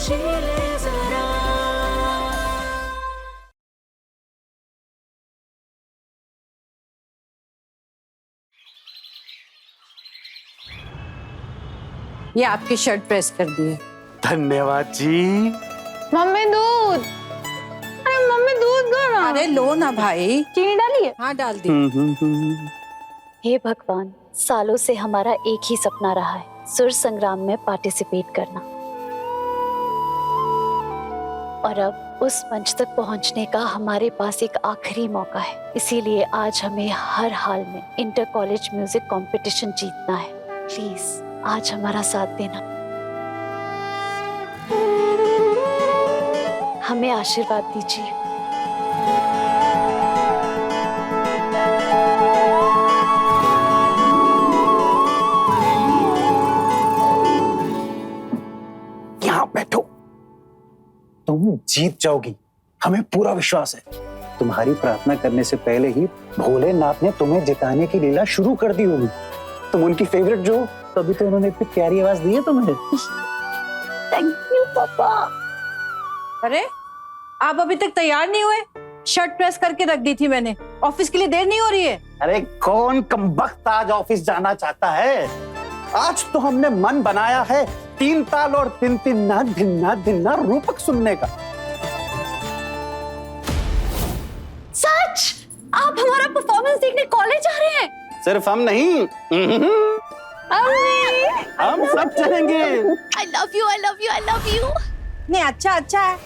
जी ले जरा। ये आपकी शर्ट प्रेस कर दी है। धन्यवाद जी। मम्मी दूध, अरे मम्मी दूध दो ना। अरे लो ना भाई। चीनी डाली है? हाँ डाल दी। हे भगवान, सालों से हमारा एक ही सपना रहा है, सुर संग्राम में पार्टिसिपेट करना, और अब उस मंच तक पहुंचने का हमारे पास एक आखिरी मौका है। इसीलिए आज हमें हर हाल में इंटर कॉलेज म्यूजिक कंपटीशन जीतना है। प्लीज आज हमारा साथ देना, हमें आशीर्वाद दीजिए। यहाँ बैठो, तुम जीत जाओगी, हमें पूरा विश्वास है। तुम्हारी प्रार्थना करने से पहले ही भोलेनाथ ने तुम्हें जिताने की लीला शुरू कर दी होगी। तुम उनकी फेवरेट जो, तभी तो उन्होंने इतनी प्यारी आवाज दी है तुम्हें। थैंक यू पापा। अरे आप अभी तक तैयार नहीं हुए? शर्ट प्रेस करके रख दी थी मैंने, ऑफिस के लिए देर नहीं हो रही है? अरे कौन कमबख्त आज ऑफिस जाना चाहता है? आज तो हमने मन बनाया है 3 ताल और 3 ना धिन्ना धिन्ना रूपक सुनने का। सच? आप हमारा परफॉर्मेंस देखने कॉलेज आ रहे हैं? सिर्फ हम नहीं, हम सब चलेंगे। I love you, I love you, I love you। नहीं अच्छा अच्छा है,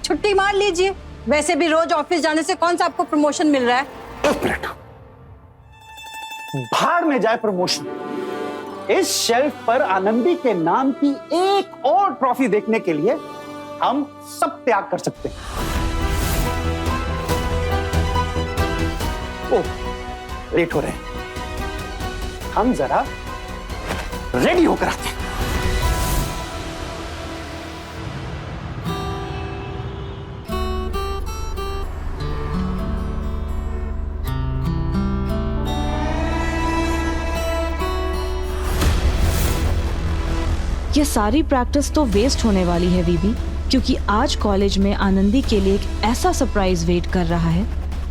छुट्टी मार लीजिए। वैसे भी रोज ऑफिस जाने से कौन सा आपको प्रमोशन मिल रहा है? 1 मिनट, भाड़ में जाए प्रमोशन। इस शेल्फ पर आनंदी के नाम की एक और ट्रॉफी देखने के लिए हम सब त्याग कर सकते हैं। ओह, लेट हो रहे हैं, हम जरा रेडी होकर आते हैं। ये सारी प्रैक्टिस तो वेस्ट होने वाली है बीबी, क्योंकि आज कॉलेज में आनंदी के लिए एक ऐसा सरप्राइज वेट कर रहा है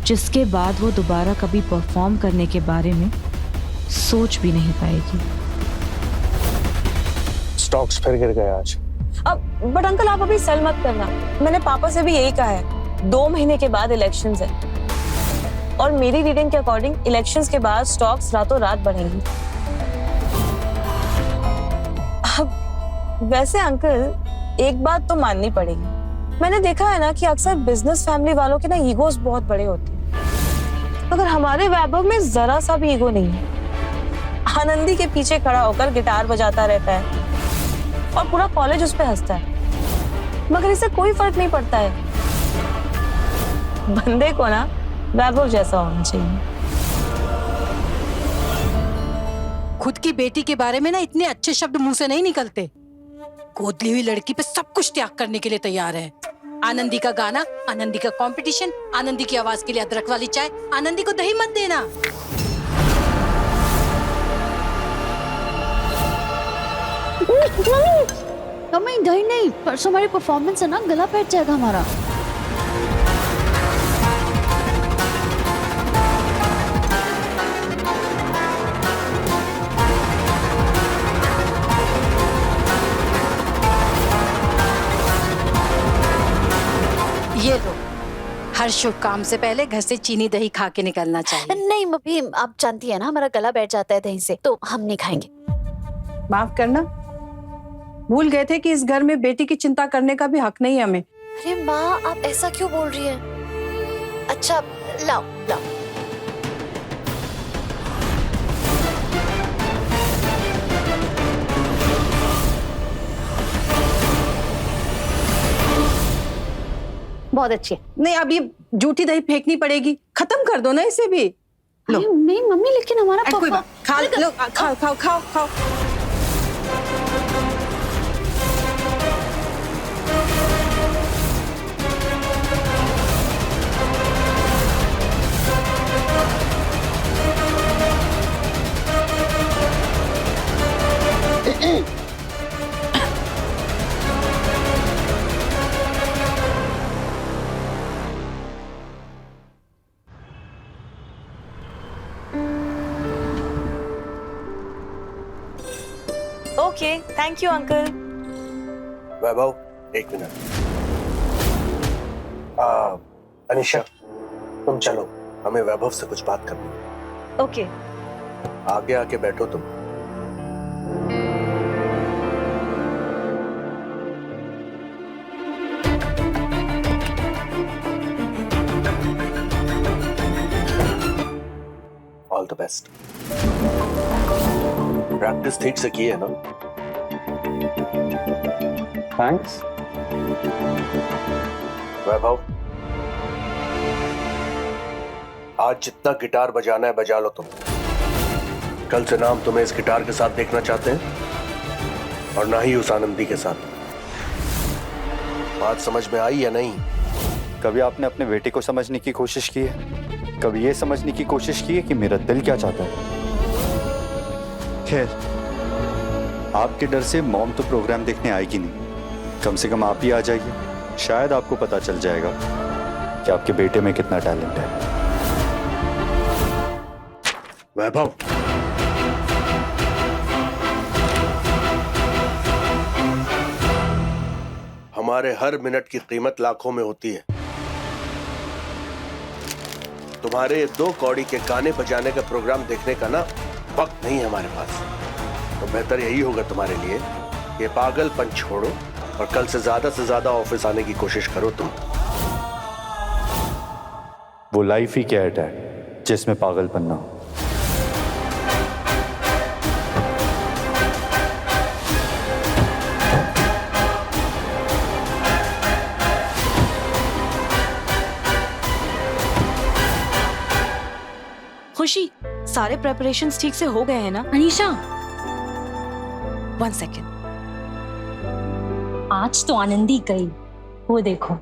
जिसके बाद वो दोबारा कभी परफॉर्म करने के बारे में सोच भी नहीं पाएगी। स्टॉक्स फिर गिर गए आज। अब बट अंकल आप अभी सेल मत करना, मैंने पापा से भी यही कहा है। 2 महीने के बाद इलेक्शंस है, और मेरी रीडिंग के अकॉर्डिंग इलेक्शंस के बाद स्टॉक्स रातों रात बढ़ेंगी। अब वैसे अंकल एक बात तो माननी पड़ेगी, मैंने देखा है ना कि अक्सर बिजनेस फैमिली वालों के ना ईगोस बहुत बड़े होते हैं, मगर हमारे वैभव में जरा सा भी ईगो नहीं है। आनंदी के पीछे खड़ा होकर गिटार बजाता रहता है और पूरा कॉलेज उस पर हंसता है, मगर इससे कोई फर्क नहीं पड़ता है। बंदे को ना वैभव जैसा होना चाहिए। खुद की बेटी के बारे में ना इतने अच्छे शब्द मुंह से नहीं निकलते। गोद ली हुई लड़की पे सब कुछ त्याग करने के लिए तैयार है। आनंदी का गाना, आनंदी का कंपटीशन, आनंदी की आवाज के लिए अदरक वाली चाय, आनंदी को दही मत देना। मम्मी दही नहीं, परसों हमारी परफॉर्मेंस है ना, गला बैठ जाएगा हमारा। ये लो, हर शुभ काम से पहले घर से चीनी दही खा के निकलना चाहिए। नहीं मम्मी, आप जानती है ना हमारा गला बैठ जाता है दही से, तो हम नहीं खाएंगे। माफ करना, भूल गए थे कि इस घर में बेटी की चिंता करने का भी हक नहीं है हमें। अरे माँ, आप ऐसा क्यों बोल रही है? अच्छा लाओ लाओ। बहुत अच्छी है। नहीं, अब ये झूठी दही फेंकनी पड़ेगी, खत्म कर दो ना इसे भी। लो। नहीं मम्मी, लेकिन हमारा कोई बात, खा लो, खाओ खाओ खाओ खाओ। Okay, thank you uncle. Vaibhav, एक मिनट। अनिशा, तुम चलो, हमें वैभव से कुछ बात करनी है। ओके। आगे आके बैठो तुम। All the best. प्रैक्टिस ठीक से की है ना? थैंक्स। वैभव, आज जितना गिटार बजाना है बजा लो तुम। कल से ना हम तुम्हें इस गिटार के साथ देखना चाहते हैं और ना ही उस आनंदी के साथ। बात समझ में आई या नहीं? कभी आपने अपने बेटे को समझने की कोशिश की है? कभी ये समझने की कोशिश की है कि मेरा दिल क्या चाहता है? खैर, आपके डर से मॉम तो प्रोग्राम देखने आएगी नहीं। कम से कम आप ही आ जाइए, शायद आपको पता चल जाएगा कि आपके बेटे में कितना टैलेंट है। वैभव, हमारे हर मिनट की कीमत लाखों में होती है। तुम्हारे 2 कौड़ी के गाने बजाने का प्रोग्राम देखने का ना वक्त नहीं है हमारे पास। तो बेहतर यही होगा तुम्हारे लिए कि पागलपन छोड़ो और कल से ज्यादा ऑफिस आने की कोशिश करो तुम। वो लाइफ ही कैट है जिसमें पागलपन ना हो। खुशी, सारे प्रेपरेशंस ठीक से हो गए हैं ना? अनीशा, 1 सेकेंड। आज तो आनंदी गई, वो देखो।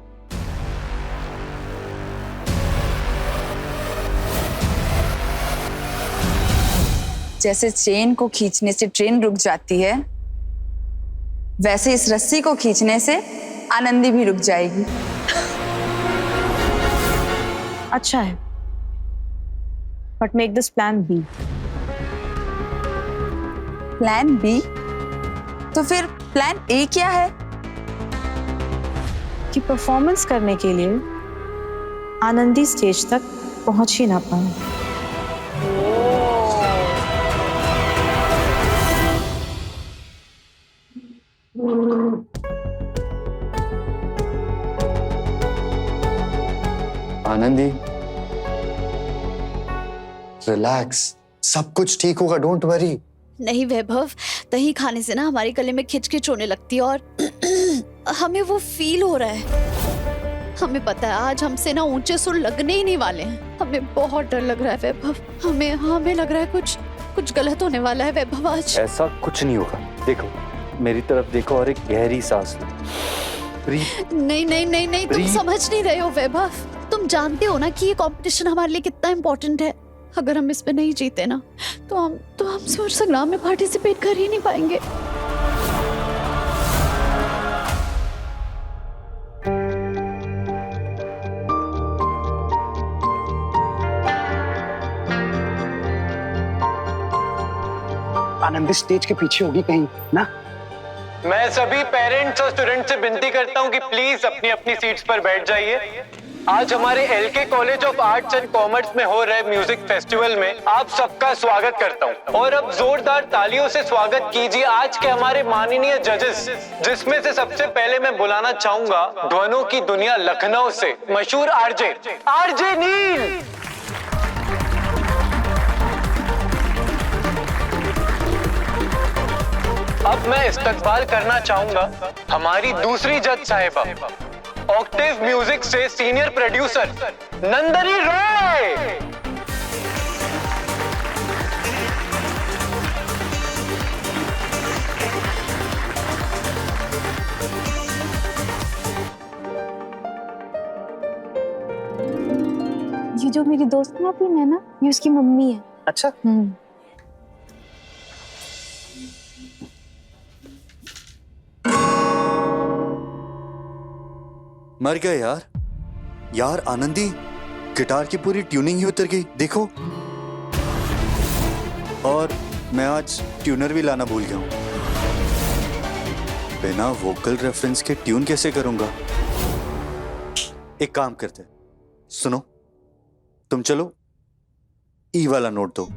जैसे चेन को खींचने से ट्रेन रुक जाती है, वैसे इस रस्सी को खींचने से आनंदी भी रुक जाएगी। अच्छा है, but make this plan B. Plan B? तो फिर प्लान ए क्या है? कि परफॉर्मेंस करने के लिए आनंदी स्टेज तक पहुंच ही ना पाए। आनंदी, रिलैक्स, सब कुछ ठीक होगा, डोंट वरी। नहीं वैभव, दही खाने से ना हमारे गले में खिचखिच होने लगती है और हमें वो फील हो रहा है। हमें पता है आज हमसे ना ऊंचे सुर लगने ही नहीं वाले हैं। हमें बहुत डर लग रहा है वैभव। हमें लग रहा है कुछ गलत होने वाला है वैभव आज। ऐसा कुछ नहीं होगा। देखो, मेरी तरफ देखो और एक गहरी सांस लो। नहीं, तुम समझ नहीं रहे हो वैभव। तुम जानते हो ना कि ये कंपटीशन हमारे लिए कितना इम्पोर्टेंट है। अगर हम इसमें नहीं जीते ना तो हम सुर संग्राम में पार्टिसिपेट कर ही नहीं पाएंगे। आनंदी स्टेज के पीछे होगी कहीं ना? मैं सभी पेरेंट्स और स्टूडेंट से विनती करता हूं कि प्लीज अपनी अपनी सीट्स पर बैठ जाइए। आज हमारे LK college of arts and commerce में हो रहे म्यूजिक फेस्टिवल में आप सबका स्वागत करता हूं। और अब जोरदार तालियों से स्वागत कीजिए आज के हमारे माननीय जजेस, जिसमें से सबसे पहले मैं बुलाना चाहूंगा ध्वनों की दुनिया लखनऊ से मशहूर आरजे नील। अब मैं इस्तकबाल करना चाहूंगा हमारी दूसरी जज साहिबा, ऑक्टेव म्यूजिक से सीनियर प्रोड्यूसर नंदनी रॉय। ये जो मेरी दोस्त है ना, ये उसकी मम्मी है। अच्छा, मर गए यार आनंदी, गिटार की पूरी ट्यूनिंग ही उतर गई, देखो। और मैं आज ट्यूनर भी लाना भूल गया हूँ। बिना वोकल रेफरेंस के ट्यून कैसे करूंगा? एक काम करते, सुनो, तुम चलो ई वाला नोट दो।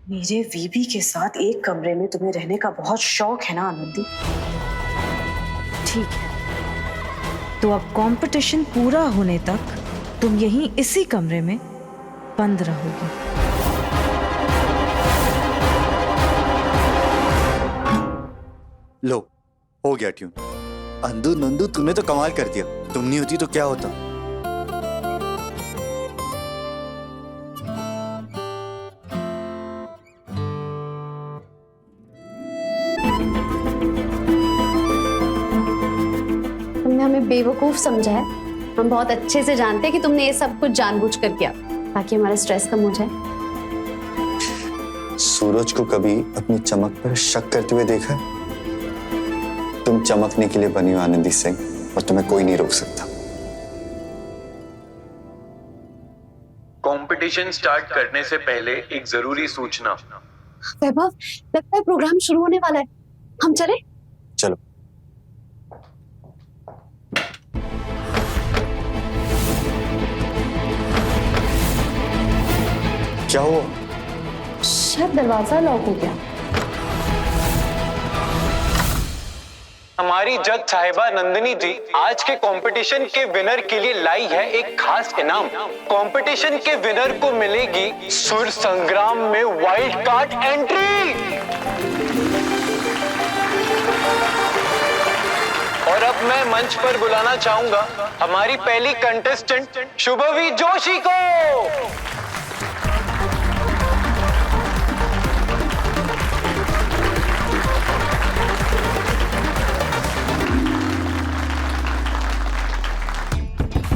मेरे वीबी के साथ एक कमरे में तुम्हें रहने का बहुत शौक है ना आनंदी? ठीक है, तो अब कंपटीशन पूरा होने तक तुम यहीं इसी कमरे में बंद रहोगी। लो, हो गया ट्यून। अंदू नंदू, तूने तो कमाल कर दिया। तुम नहीं होती तो क्या होता। तुमने हमें बेवकूफ समझा है। हम बहुत अच्छे से जानते हैं कि तुमने ये सब कुछ जानबूझ कर किया ताकि हमारा स्ट्रेस कम हो जाए। सूरज को कभी अपनी चमक पर शक करते हुए देखा है? तुम चमकने के लिए बनी हो आनंदी सिंह, और तुम्हें कोई नहीं रोक सकता। कंपटीशन स्टार्ट करने से पहले एक जरूरी सूचना। वैभव, लगता है प्रोग्राम शुरू होने वाला है, हम चले? चलो। क्या हुआ? शायद दरवाजा लॉक हो गया। हमारी जज साहिबा नंदिनी जी आज के कंपटीशन के विनर के लिए लाई है एक खास इनाम। कंपटीशन के विनर को मिलेगी सुर संग्राम में वाइल्ड कार्ड एंट्री। और अब मैं मंच पर बुलाना चाहूंगा हमारी पहली कंटेस्टेंट शुभवी जोशी को।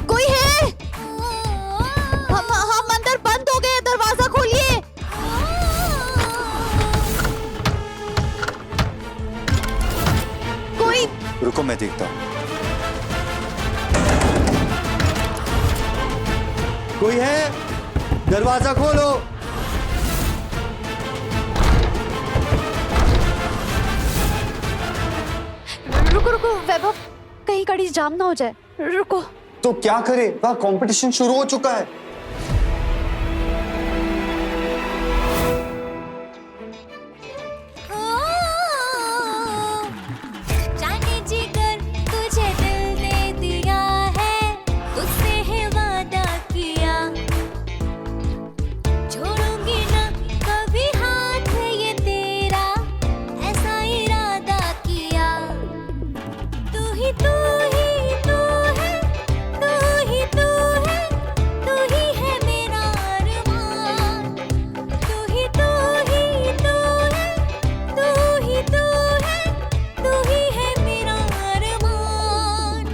कोई है? हम अंदर बंद हो गए, दरवाजा खोलिए। कोई? रुको, मैं देखता हूं। कोई है? दरवाजा खोलो। रुको रुको वैभव, कहीं गाड़ी जाम ना हो जाए। रुको। तो क्या करे? वहां कंपटीशन शुरू हो चुका है। जाने जिगर तुझे दिल दे दिया है, तुझसे है वादा किया, छोड़ूंगी ना कभी हाथ ये तेरा, ऐसा इरादा किया। तू ही तू ही तू है, तू ही तू है, तू ही है मेरा अरमान। तू ही तू ही तू है, तू ही तू है, तू ही है मेरा अरमान।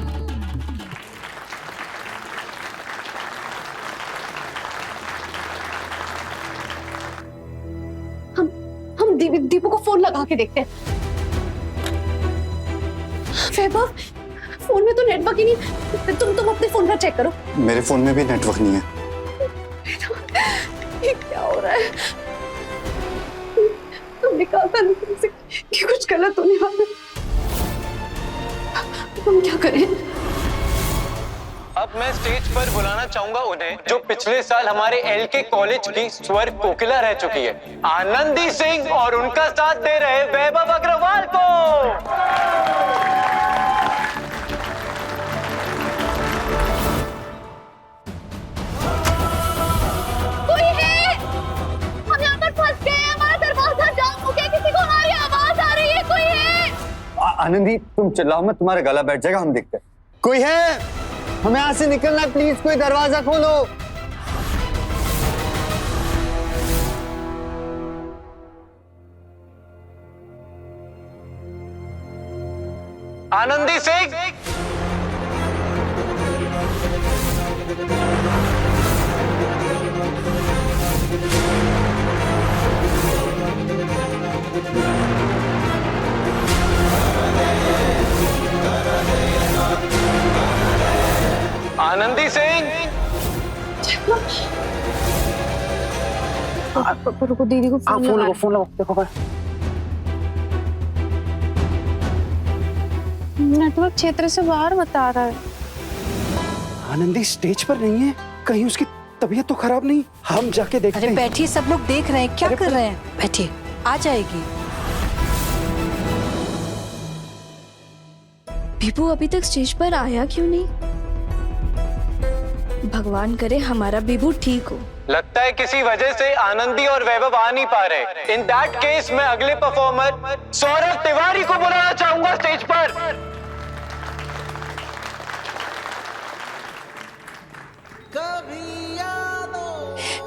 हम दीपू को फोन लगा के देखते हैं। वैभव, फोन में तो नेटवर्क ही नहीं। तुम अपने फोन पर चेक करो। मेरे फोन में भी नेटवर्क नहीं है। ये क्या हो रहा है? तुमने कहा था तुमसे कि कुछ गलत होने वाला है। हम क्या करें? अब मैं स्टेज पर बुलाना चाहूंगा उन्हें जो पिछले साल हमारे एलके कॉलेज की स्वर कोकिला रह चुकी है, आनंदी सिंह, और उनका साथ दे रहे वैभव अग्रवाल को। कोई है? हम यहाँ पर फंस गए हैं, हमारा दरवाजा जाम हो गया, किसी को हमारी आवाज आ रही है। कोई है? आनंदी, तुम चिल्लाओ मत, तुम्हारा गला बैठ जाएगा। हम देखते हैं। कोई है? हमें यहाँ से निकलना है, प्लीज कोई दरवाजा खोलो। आनंदी सिंह। आनंदी सिंह। रुको, दीदी को फोन लगा। फोन लगाओ, देखो भाई। नेटवर्क क्षेत्र से बाहर बता रहा है। आनंदी स्टेज पर नहीं है, कहीं उसकी तबीयत तो खराब नहीं? हम जाके देखते अरे हैं। बैठिए, सब लोग देख रहे हैं, क्या कर रहे हैं? बैठिए, आ जाएगी। विभू अभी तक स्टेज पर आया क्यों नहीं? भगवान करे हमारा विभू ठीक हो। लगता है किसी वजह से आनंदी और वैभव आ नहीं पा रहे। इन दैट केस मैं अगले परफॉर्मर सौरभ तिवारी को बुलाना चाहूंगा स्टेज पर।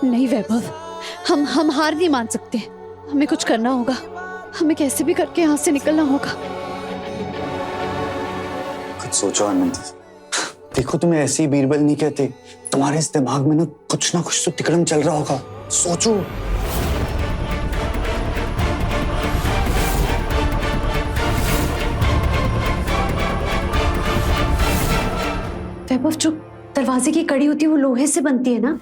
नहीं वैभव, हम हार नहीं मान सकते। हमें कुछ करना होगा। हमें कैसे भी करके यहाँ से निकलना होगा। कुछ सोचो आनंदी। देखो, तुम्हें ऐसे ही बीरबल नहीं कहते। तुम्हारे इस दिमाग में ना कुछ तो तिकड़म चल रहा होगा। सोचो। वैभव, जो दरवाजे की कड़ी होती है वो लोहे से बनती है ना?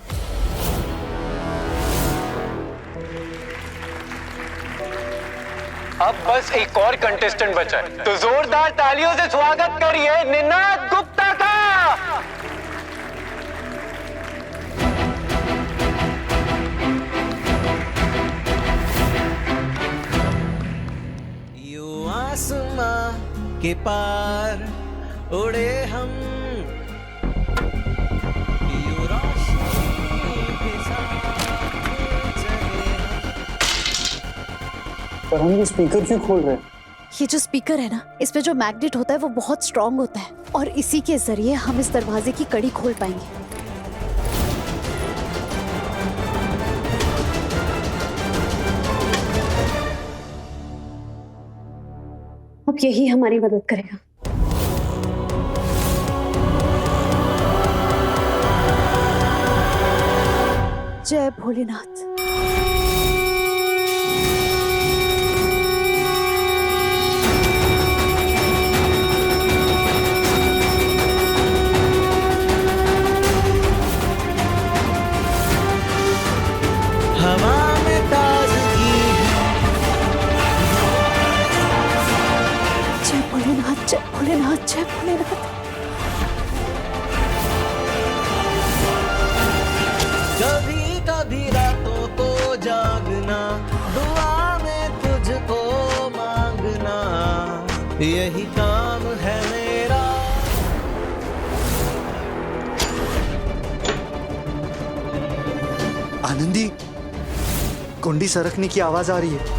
अब बस एक और कंटेस्टेंट बचा है, तो जोरदार तालियों से स्वागत करिए निनाद गुप्ता का। यूं आसमां के पार उड़े हम, यूं रोशनी के साथ चले पर हम ये स्पीकर क्यों खोल रहे हैं? ये जो स्पीकर है ना, इसमें जो मैग्नेट होता है वो बहुत स्ट्रांग होता है और इसी के जरिए हम इस दरवाजे की कड़ी खोल पाएंगे। अब यही हमारी मदद करेगा। जय भोलेनाथ। हवा में ताजगी है। जय भोलेनाथ, जय भोलेनाथ, जय भोलेनाथ। कभी कभी रातों को जागना, दुआ में तुझको मांगना, यही काम है मेरा। आनंदी, कुंडी सरकने की आवाज आ रही है।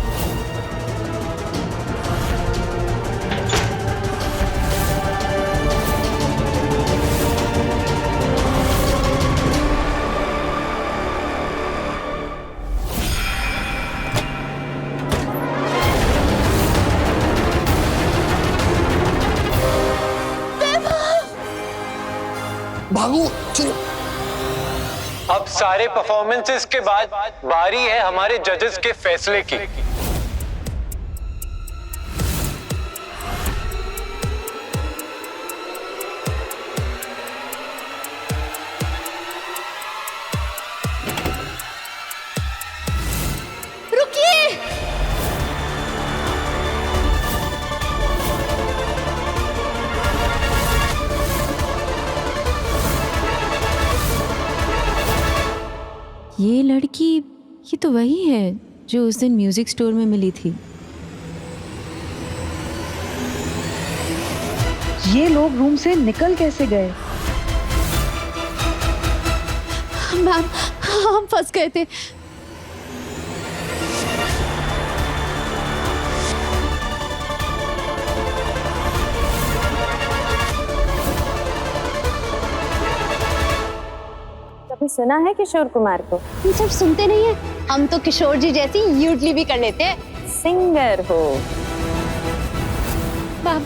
भागो, चलो। अब सारे परफॉर्मेंसेस के बाद बारी है हमारे जजेस के फैसले की। रुकिए। ये लड़की, ये तो वही है जो उस दिन म्यूजिक स्टोर में मिली थी। ये लोग रूम से निकल कैसे गए? मैम, हम फंस गए थे। कभी सुना है किशोर कुमार को? ये सब सुनते नहीं है। हम तो किशोर जी जैसी यूटली भी कर लेते हैं। सिंगर हो। मैम,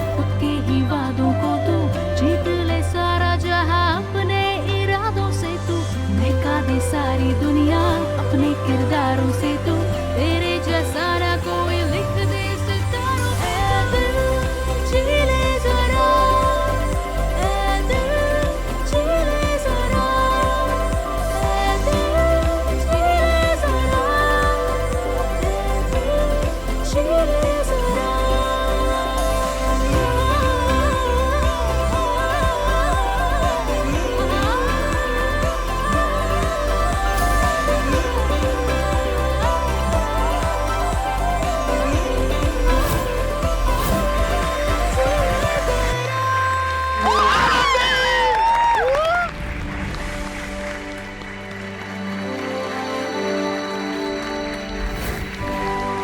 किरदारों से तो तेरे जैसा ना कोई लिख दे सितारों पे। दिल जी ले जरा, ए दिल जी ले जरा, ए दिल जी ले जरा, ए दिल जी ले जरा।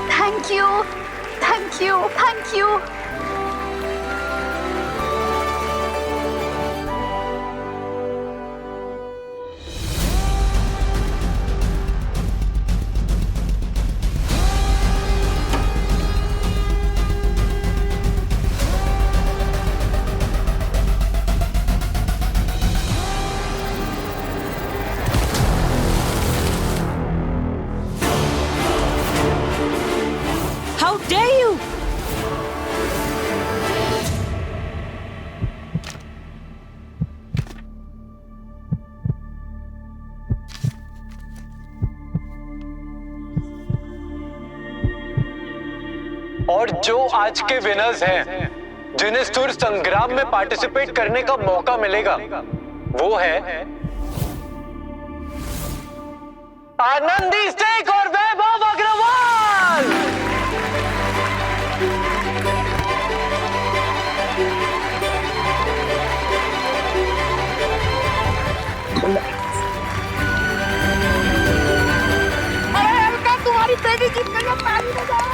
Thank you, thank you, thank you. How dare you! और जो आज के विनर्स हैं, जिन्हें सुर संग्राम में पार्टिसिपेट करने का मौका मिलेगा, वो है आनंदी शेख और वैभव अग्रवाल। तुम्हारी बेटी जीत गई है, ताली बजाओ।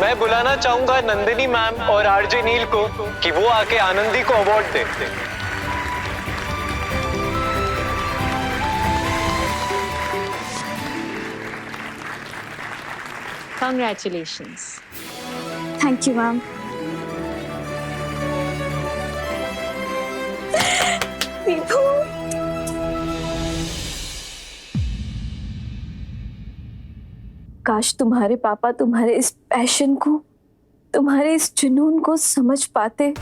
मैं बुलाना चाहूंगा नंदिनी मैम और आरजे नील को कि वो आके आनंदी को award they. Congratulations. Thank you ma'am. काश तुम्हारे पापा तुम्हारे इस पैशन को, तुम्हारे इस जुनून को समझ पाते।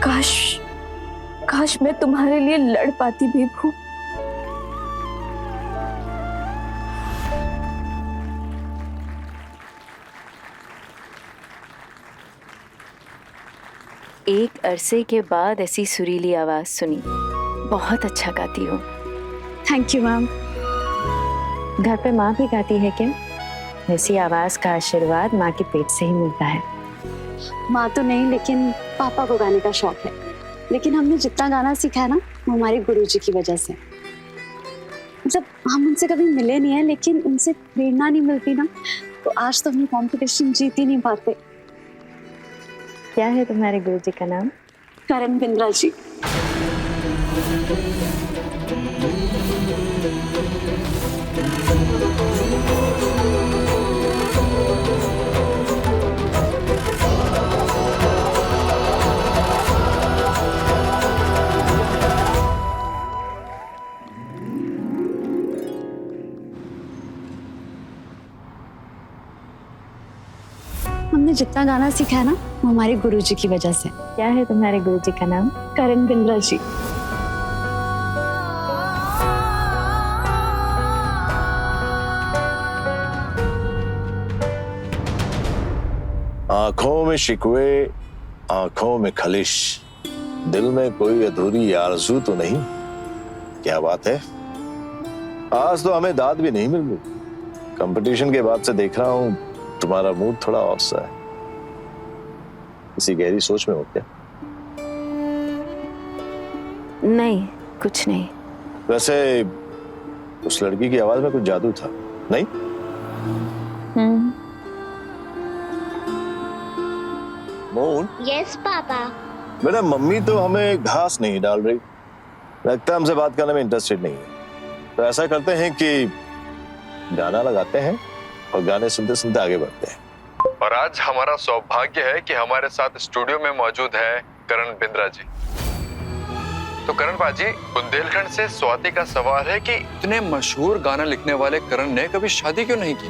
काश मैं तुम्हारे लिए लड़ पाती बेबू। एक अरसे के बाद ऐसी सुरीली आवाज सुनी। बहुत अच्छा गाती हो। Thank you ma'am. घर पे माँ भी गाती है क्या? वैसी आवाज का आशीर्वाद माँ के पेट से ही मिलता है। माँ तो नहीं, लेकिन पापा को गाने का शौक है। लेकिन हमने जितना गाना सीखा है ना, वो हमारे गुरुजी की वजह से। मतलब हम उनसे कभी मिले नहीं है, लेकिन उनसे प्रेरणा नहीं मिलती ना, तो आज तो हम कंपटीशन जीत ही नहीं पाते। क्या है तुम्हारे गुरुजी का नाम? करण बिंद्रा जी। हमने जितना गाना सीखा है ना, वो हमारे गुरुजी की वजह से। क्या है तुम्हारे गुरुजी का नाम? करण बिंद्रा जी। आंखों में शिकवे, आंखों में खलिश, दिल में कोई अधूरी आरज़ू तो नहीं। क्या बात है, आज तो हमें दाद भी नहीं मिल रही। कंपटीशन के बाद से देख रहा हूं तुम्हारा मूड थोड़ा ऑफ सा है। किसी गहरी सोच में हो क्या? नहीं, कुछ नहीं। वैसे उस लड़की की आवाज में कुछ जादू था, नहीं? मोहन। Yes papa. बेटा मम्मी तो हमें घास नहीं डाल रही, लगता है हमसे बात करने में इंटरेस्टेड नहीं है। तो ऐसा करते हैं कि गाना लगाते हैं और गाने सुनते सुनते आगे बढ़ते हैं। और आज हमारा सौभाग्य है कि हमारे साथ स्टूडियो में मौजूद है करण बिंद्रा जी। तो करण बाजी, बुंदेलखंड से स्वाति का सवाल है कि इतने मशहूर गाना लिखने वाले करण ने कभी शादी क्यों नहीं की?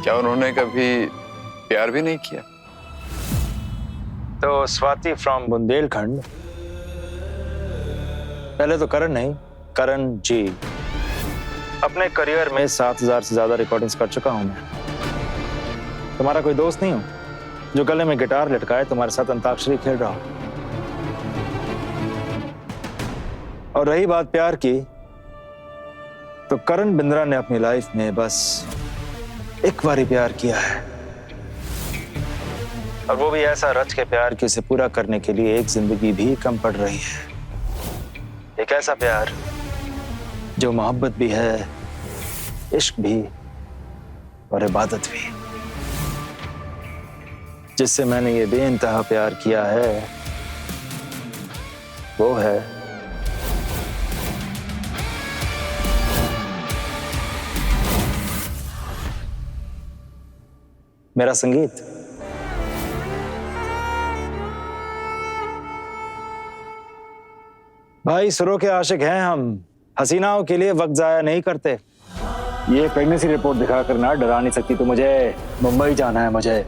क्या उन्होंने कभी प्यार भी नहीं किया? तो स्वाति फ्रॉम बुंदेलखंड, पहले तो करण नहीं, करण जी। अपने करियर में 7000 से ज्यादा रिकॉर्डिंग्स कर चुका हूं मैं। तुम्हारा कोई दोस्त नहीं हूं जो गले में गिटार लटकाए तुम्हारे साथ अंताक्षरी खेल रहा हो। और रही बात प्यार की, तो करण बिंद्रा ने अपनी लाइफ में बस एक बार ही प्यार किया है, और वो भी ऐसा रच के प्यार कि उसे पूरा करने के लिए एक जिंदगी भी कम पड़ रही है। एक ऐसा प्यार जो मोहब्बत भी है, इश्क भी और इबादत भी। जिससे मैंने ये बेइंतहा प्यार किया है वो है मेरा संगीत। भाई सुरों के आशिक हैं हम, हसीनाओं के लिए वक्त जाया नहीं करते। ये प्रेगनेंसी रिपोर्ट दिखाकर ना डरा नहीं सकती। तो मुझे मुंबई जाना है, मुझे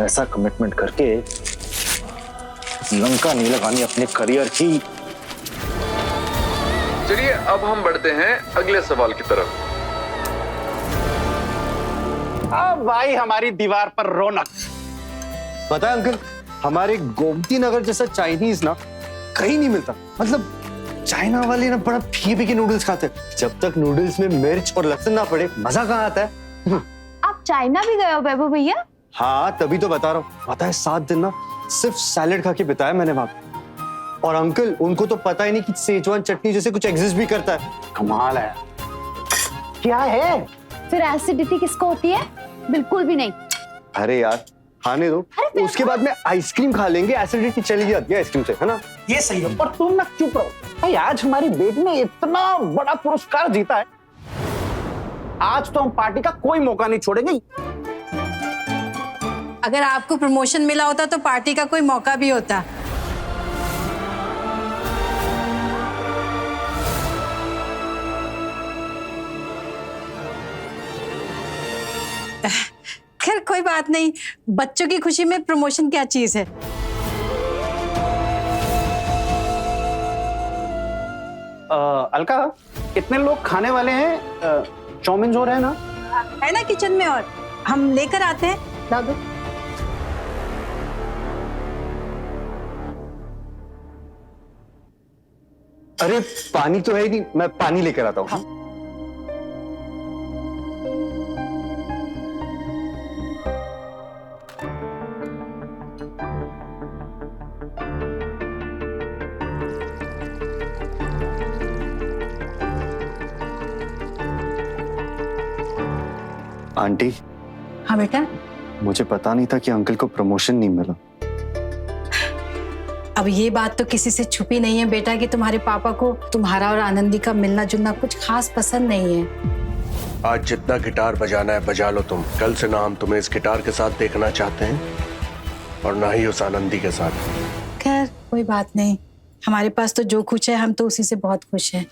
ऐसा कमिटमेंट करके लंका नहीं लगानी अपने करियर की। चलिए अब हम बढ़ते हैं अगले सवाल की तरफ। अब भाई हमारी दीवार पर रौनक। पता है अंकल, हमारे गोमती नगर जैसा चाइनीज ना कहीं नहीं मिलता। मतलब चाइना वाले ना बड़ा फीके फीके नूडल्स खाते हैं। जब तक नूडल्स में मिर्च और लहसुन ना पड़े मजा कहाँ आता है। आप चाइना भी गए हो वैभव भैया? हाँ तभी तो बता रहा हूँ। पता है 7 दिन ना सिर्फ सैलेड खा के बिताया मैंने वहां। और अंकल उनको तो पता ही नहीं कि सेजवान चटनी जैसे कुछ एग्जिस्ट भी करता है। कमाल है। क्या है? फिर एसिडिटी किसको होती है? बिल्कुल भी नहीं। अरे यार खाने दो, उसके बाद में आइसक्रीम खा लेंगे, एसिडिटी चली जाती है आइसक्रीम से, है ना? ये सही है। और तुम ना चुप रहो भाई। आज हमारी बेटी ने इतना बड़ा पुरस्कार जीता है, आज तो हम पार्टी का कोई मौका नहीं छोड़ेंगे। अगर आपको प्रमोशन मिला होता तो पार्टी का कोई मौका भी होता। खैर कोई बात नहीं, बच्चों की खुशी में प्रमोशन क्या चीज है। अलका, कितने लोग खाने वाले हैं? चाउमीन हो रहे हैं ना? है ना किचन में, और हम लेकर आते हैं। ला दो। अरे पानी तो है ही नहीं, मैं पानी लेकर आता हूँ। हाँ। आंटी। हाँ बेटा। मुझे पता नहीं था कि अंकल को प्रमोशन नहीं मिला। अब ये बात तो किसी से छुपी नहीं है बेटा कि तुम्हारे पापा को तुम्हारा और आनंदी का मिलना जुलना कुछ खास पसंद नहीं है। आज जितना गिटार बजाना है बजा लो तुम। कल से ना हम तुम्हें इस गिटार के साथ देखना चाहते हैं और ना ही उस आनंदी के साथ। खैर कोई बात नहीं, हमारे पास तो जो कुछ है हम तो उसी से बहुत खुश हैं।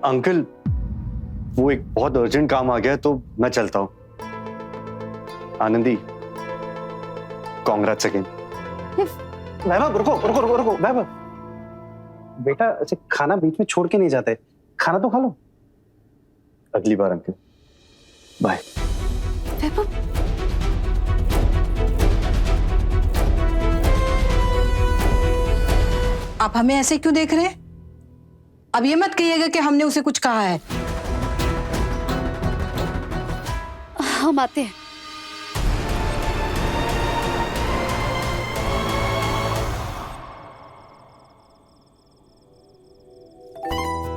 अंकल वो एक बहुत अर्जेंट काम आ गया है तो मैं चलता हूँ। Anandi congrats again. वैभव रुको रुको रुको रुको। वैभव बेटा ऐसे खाना बीच में छोड़ के नहीं जाते, खाना तो खा लो। अगली बार अंकल, बाय। आप हमें ऐसे क्यों देख रहे हैं? अब ये मत कहिएगा कि हमने उसे कुछ कहा है। हम आते हैं।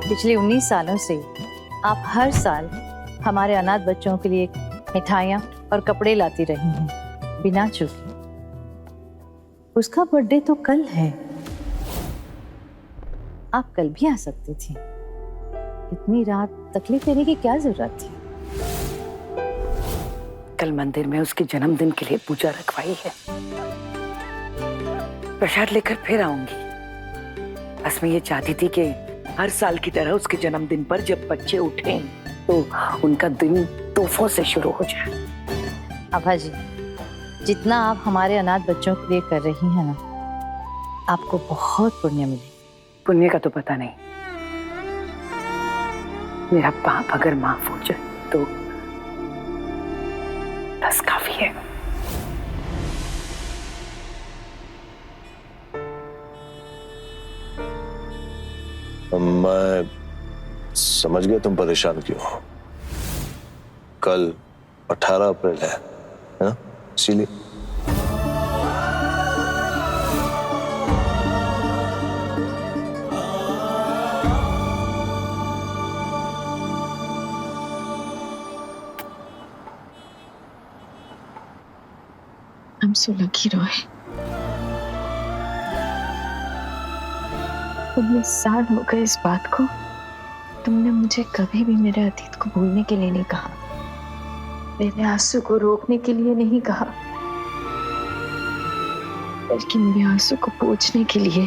पिछले 19 सालों से आप हर साल हमारे अनाथ बच्चों के लिए मिठाइयाँ और कपड़े लाती रही हैं बिना चूके। उसका बर्थडे तो कल है, आप कल भी आ सकती थी। इतनी रात तकलीफ देने की क्या जरूरत थी? कल मंदिर में उसके जन्मदिन के लिए पूजा रखवाई है। प्रसाद लेकर फिर आऊंगी। बस मैं ये चाहती थी कि हर साल की तरह उसके जन्मदिन पर जब बच्चे उठें तो उनका दिन तोहफों से शुरू हो जाए। आभा जी, जितना आप हमारे अनाथ बच्चों के लिए कर रही हैं ना, आपको बहुत पुण्य मिले। पुण्य का तो पता नहीं, मेरा पाप अगर माफ हो जाए तो बस काफी है। मैं समझ गया तुम परेशान क्यों हो। कल 18 अप्रैल है ना? इसीलिए I'm so lucky, Roy. 19 साल हो गए इस बात को। तुमने मुझे कभी भी मेरे अतीत को भूलने के लिए नहीं कहा, मेरे आंसू को रोकने के लिए नहीं कहा, बल्कि मेरे आंसू को पोंछने के लिए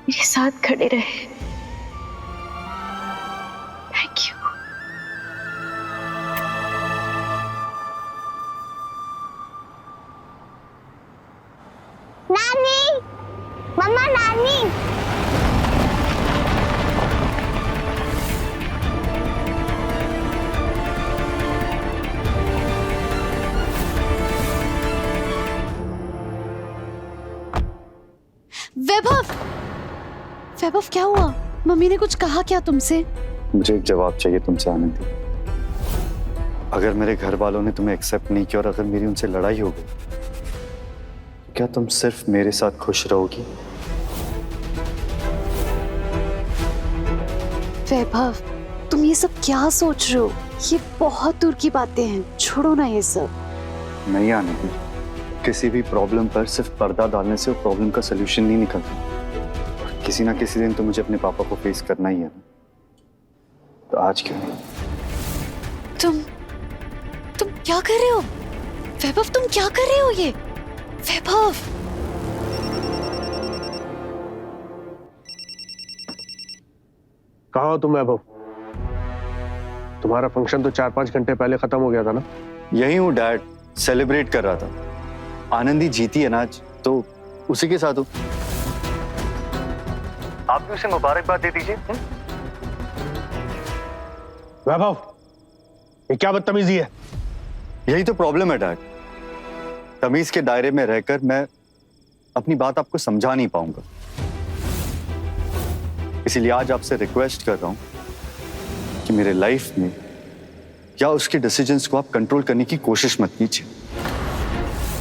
मेरे साथ खड़े रहे। Thank you. नानी, मम्मा, नानी। वैभव, वैभव क्या हुआ? मम्मी ने कुछ कहा क्या तुमसे? मुझे एक जवाब चाहिए तुमसे आनंदी। अगर मेरे घर वालों ने तुम्हें एक्सेप्ट नहीं किया और अगर मेरी उनसे लड़ाई हो गई, क्या तुम सिर्फ मेरे साथ खुश रहोगी? वैभव, तुम ये सब क्या सोच रहे हो? ये बहुत दूर की बातें हैं, छोड़ो ना ये सब। नहीं आनंदी, किसी भी प्रॉब्लम पर सिर्फ पर्दा डालने से वो प्रॉब्लम का सोल्यूशन नहीं निकलता। और किसी ना किसी दिन तो मुझे अपने पापा को फेस करना ही है, तो आज क्यों नहीं? तुम क्या कर रहे हो? वैभव, तुम क्या कर रहे हो ये? वैभव, कहाँ हो तुम वैभव? तुम्हारा फंक्शन तो 4-5 घंटे पहले खत्म हो गया था ना? यही हूँ डैड, सेलिब्रेट कर रहा था। आनंदी जीती है ना आज, तो उसी के साथ हूँ। आप भी उसे मुबारकबाद दे दीजिए। वैभव, ये क्या बदतमीजी है? यही तो प्रॉब्लम है डैड। तमीज के दायरे में रहकर मैं अपनी बात आपको समझा नहीं पाऊंगा। इसीलिए आज आपसे रिक्वेस्ट कर रहा हूं कि मेरे लाइफ में या उसके डिसीजंस को आप कंट्रोल करने की कोशिश मत कीजिए।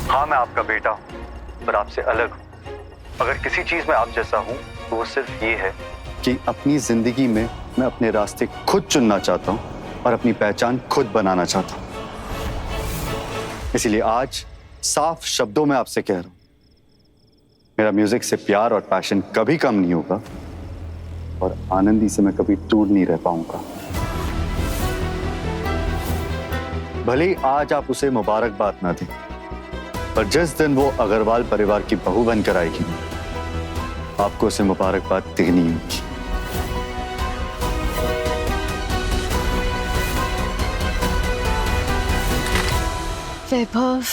हाँ, मैं आपका बेटा हूं, पर आपसे अलग हूं। अगर किसी चीज में आप जैसा हूं तो वो सिर्फ ये है कि अपनी जिंदगी में मैं अपने रास्ते खुद चुनना चाहता हूं और अपनी पहचान खुद बनाना चाहता हूं। इसलिए आज साफ शब्दों में आपसे कह रहा हूं, मेरा म्यूजिक से प्यार और पैशन कभी कम नहीं होगा और आनंदी से मैं कभी दूर नहीं रह पाऊंगा। भले ही आज आप उसे मुबारकबाद ना दें, पर जिस दिन वो अग्रवाल परिवार की बहू बनकर आएगी, आपको उसे मुबारकबाद देनी होगी। वैभव,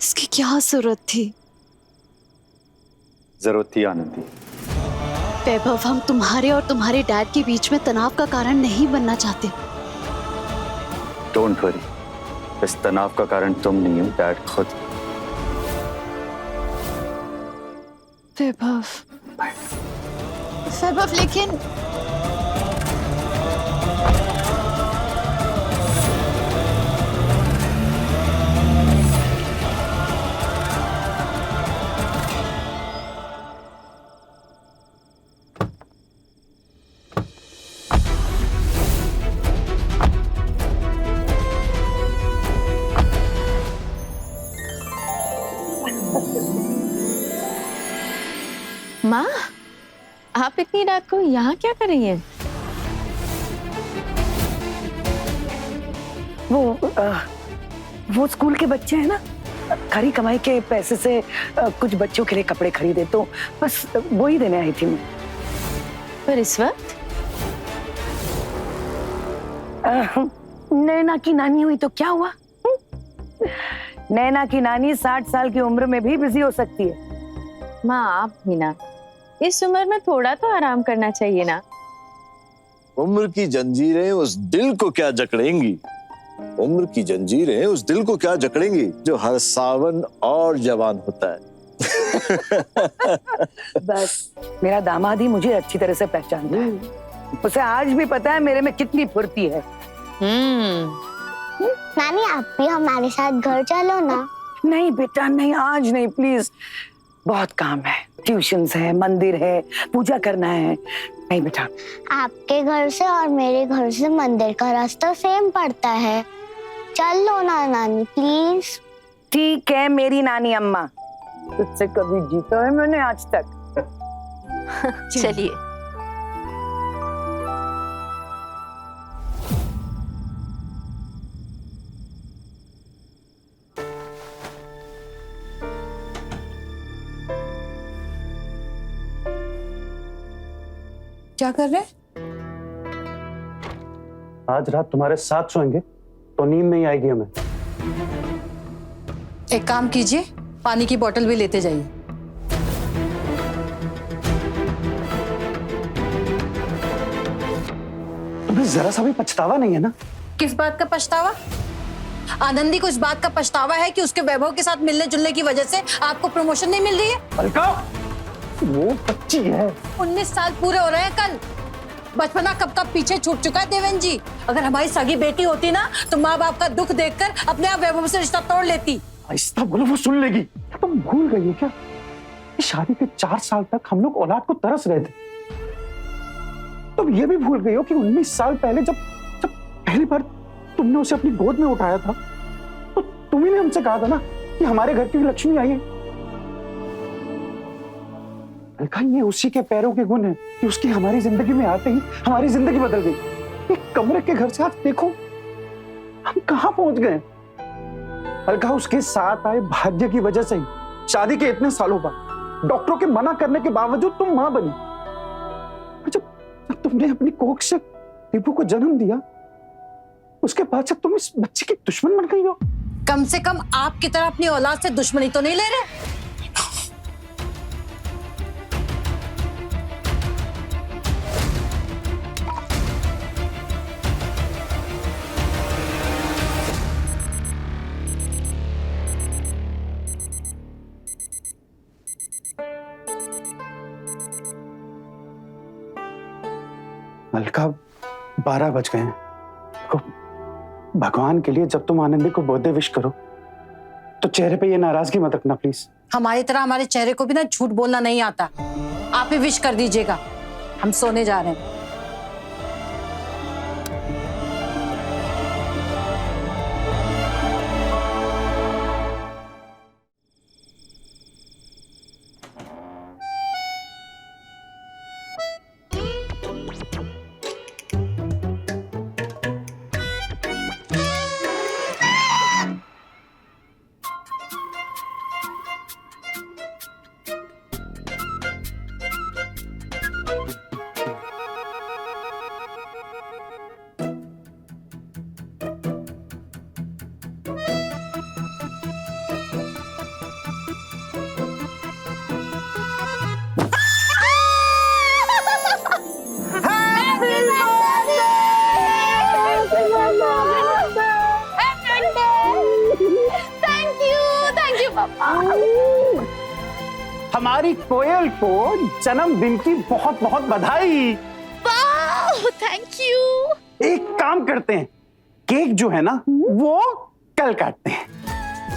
इसकी क्या जरूरत थी? जरूरत थी आनंदी। वैभव, हम तुम्हारे और तुम्हारे डैड के बीच में तनाव का कारण नहीं बनना चाहते। डोंट वरी, इस तनाव का कारण तुम नहीं हो, डैड खुद। वैभव, वैभव, लेकिन माँ, आप इतनी रात को यहाँ क्या कर रही हैं? वो स्कूल के बच्चे हैं ना, खरी कमाई के पैसे से कुछ बच्चों के लिए कपड़े खरीदे, तो बस वो ही देने आई थी मैं। पर इस वक्त नैना की नानी हुई तो क्या हुआ? नैना की नानी 60 साल की उम्र में भी बिजी हो सकती है। माँ आप भी ना, इस उम्र में थोड़ा तो आराम करना चाहिए ना। उम्र की जंजीरें उस दिल को क्या जकड़ेंगी, उम्र की जंजीरें उस दिल को क्या जकड़ेंगी जो हर सावन और जवान होता है। बस मेरा दामाद ही मुझे अच्छी तरह से पहचानता है। उसे आज भी पता है मेरे में कितनी फुर्ती है। नानी आप भी हमारे साथ घर चलो ना। नहीं बेटा नहीं, आज नहीं प्लीज, बहुत काम है, ट्यूशंस है, मंदिर है, पूजा करना है। नहीं बेटा। आपके घर से और मेरे घर से मंदिर का रास्ता सेम पड़ता है, चल लो ना नानी प्लीज। ठीक है मेरी नानी अम्मा, तुझसे कभी जीता है मैंने आज तक। चलिए। क्या कर रहे? आज रात तुम्हारे साथ सोएंगे तो नींद नहीं आएगी हमें। एक काम कीजिए, पानी की बोतल भी लेते जाइए। तुम्हें जरा सा भी पछतावा नहीं है ना? किस बात का पछतावा? आनंदी को इस बात का पछतावा है कि उसके वैभव के साथ मिलने जुलने की वजह से आपको प्रमोशन नहीं मिल रही है। अलका, वो बच्ची है। 19 साल पूरे हो रहे हैं कल। बचपना कब कब पीछे छूट चुका है देवेन जी। अगर हमारी सगी बेटी होती ना तो माँ बाप का दुख देखकर अपने आप वैभव से रिश्ता तोड़ लेती। आहिस्ता बोलो, वो सुन लेगी। तुम भूल गई हो क्या? शादी के 4 साल तक हम लोग औलाद को तरस रहे थे। तुम ये भी भूल गई हो कि 19 साल पहले जब पहली बार तुमने उसे अपनी गोद में उठाया था तो तुम्ही ने हमसे कहा था ना कि हमारे घर की लक्ष्मी आई है। अलका, ये उसी के पैरों के गुण है कि उसकी हमारी जिंदगी में आते ही हमारी जिंदगी बदल गई। एक कमरे के घर से आज देखो हम कहां पहुंच गए। अलका, उसके साथ आए भाग्य की वजह से ही शादी के इतने सालों बाद डॉक्टरों के मना करने के बावजूद तुम मां बनी। जब तुमने अपनी कोख से दीपू को जन्म दिया उसके बाद से तुम इस बच्चे की दुश्मन बन गई हो। कम से कम आपकी तरह अपनी औलाद से दुश्मनी तो नहीं ले रहे। अलका, 12 बज गए हैं। भगवान के लिए जब तुम आनंदी को बर्थडे विश करो तो चेहरे पे ये नाराजगी मत रखना प्लीज। हमारी तरह हमारे चेहरे को भी ना झूठ बोलना नहीं आता। आप ही विश कर दीजिएगा, हम सोने जा रहे हैं। हमारी कोयल को जन्मदिन की बहुत बहुत बधाई। Thank you. एक काम करते हैं, केक जो है ना वो कल काटते हैं।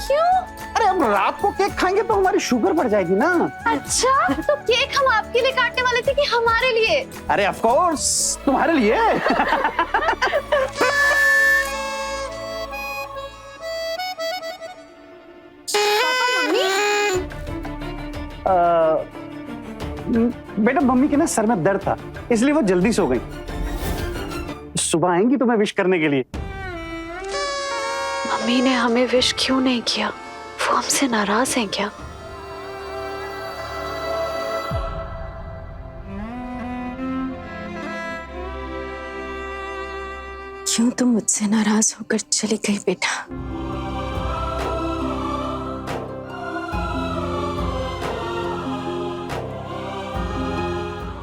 क्यों? अरे अब रात को केक खाएंगे तो हमारी शुगर बढ़ जाएगी ना। अच्छा, तो केक हम आपके लिए काटने वाले थे कि हमारे लिए? अरे ऑफ कोर्स तुम्हारे लिए। बेटा मम्मी के ना सर में दर्द था इसलिए वो जल्दी सो गई। सुबह आएंगी तुम्हें विश करने के लिए। मम्मी ने हमें विश क्यों नहीं किया? वो हमसे नाराज हैं क्या? क्यों तुम मुझसे नाराज होकर चली गई बेटा?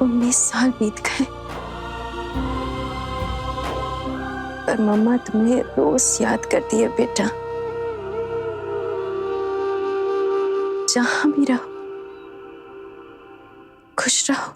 19 साल बीत गए, पर मम्मा तुम्हें रोज याद करती है बेटा। जहां भी रहो खुश रहो।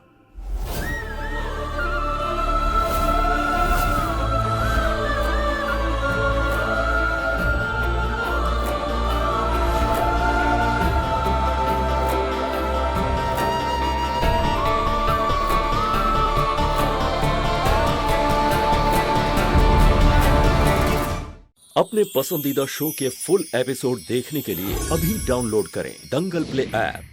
अपने पसंदीदा शो के फुल एपिसोड देखने के लिए अभी डाउनलोड करें दंगल प्ले ऐप।